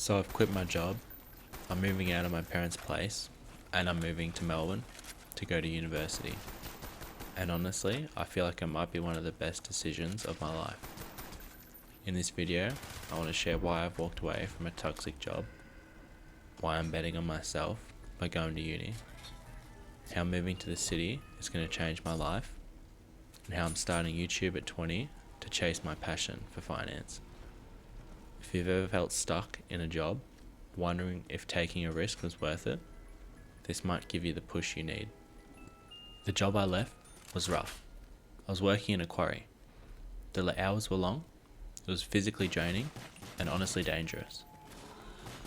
So I've quit my job, I'm moving out of my parents' place, and I'm moving to Melbourne to go to university. And honestly, I feel like it might be one of the best decisions of my life. In this video, I want to share why I've walked away from a toxic job, why I'm betting on myself by going to uni, how moving to the city is going to change my life, and how I'm starting YouTube at 20 to chase my passion for finance. If you've ever felt stuck in a job, wondering if taking a risk was worth it, this might give you the push you need. The job I left was rough. I was working in a quarry. The hours were long, it was physically draining, and honestly dangerous.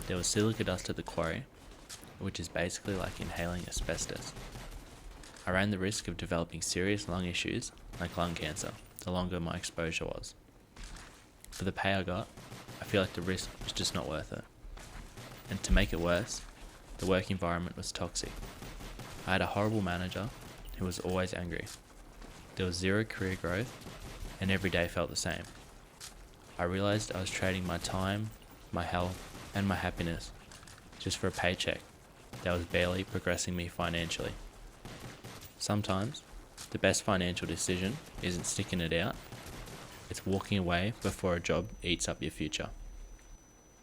There was silica dust at the quarry, which is basically like inhaling asbestos. I ran the risk of developing serious lung issues like lung cancer the longer my exposure was. For the pay I got, I feel like the risk was just not worth it. And to make it worse, the work environment was toxic. I had a horrible manager who was always angry. There was zero career growth, and every day felt the same. I realized I was trading my time, my health, and my happiness just for a paycheck that was barely progressing me financially. Sometimes, the best financial decision isn't sticking it out, it's walking away before a job eats up your future.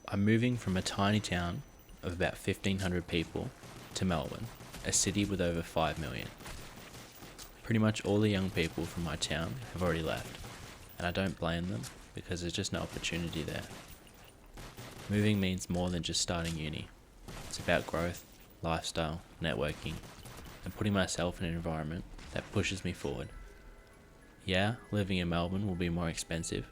I'm moving from a tiny town of about 1,500 people to Melbourne, a city with over 5 million. Pretty much all the young people from my town have already left, and I don't blame them because there's just no opportunity there. Moving means more than just starting uni. It's about growth, lifestyle, networking, and putting myself in an environment that pushes me forward. Yeah, living in Melbourne will be more expensive,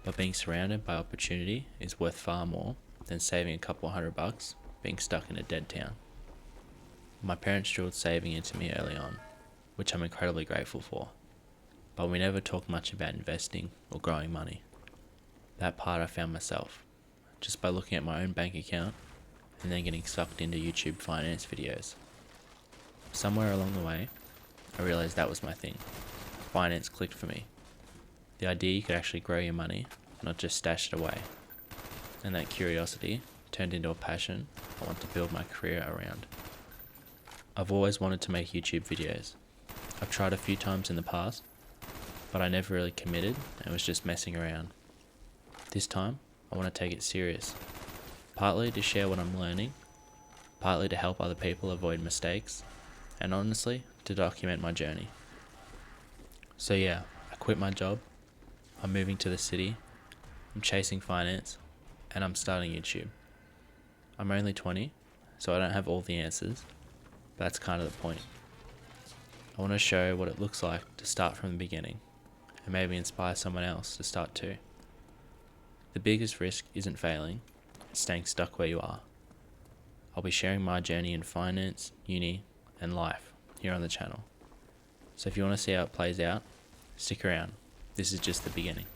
but being surrounded by opportunity is worth far more than saving a couple $100 being stuck in a dead town. My parents drilled saving into me early on, which I'm incredibly grateful for, but we never talked much about investing or growing money. That part I found myself, just by looking at my own bank account and then getting sucked into YouTube finance videos. Somewhere along the way, I realized that was my thing. Finance clicked for me. The idea you could actually grow your money, not just stash it away. And that curiosity turned into a passion I want to build my career around. I've always wanted to make YouTube videos. I've tried a few times in the past, but I never really committed and was just messing around. This time, I want to take it serious. Partly to share what I'm learning, partly to help other people avoid mistakes, and honestly, to document my journey. So yeah, I quit my job, I'm moving to the city, I'm chasing finance, and I'm starting YouTube. I'm only 20, so I don't have all the answers, but that's kind of the point. I want to show what it looks like to start from the beginning, and maybe inspire someone else to start too. The biggest risk isn't failing, it's staying stuck where you are. I'll be sharing my journey in finance, uni, and life here on the channel. So if you want to see how it plays out, stick around. This is just the beginning.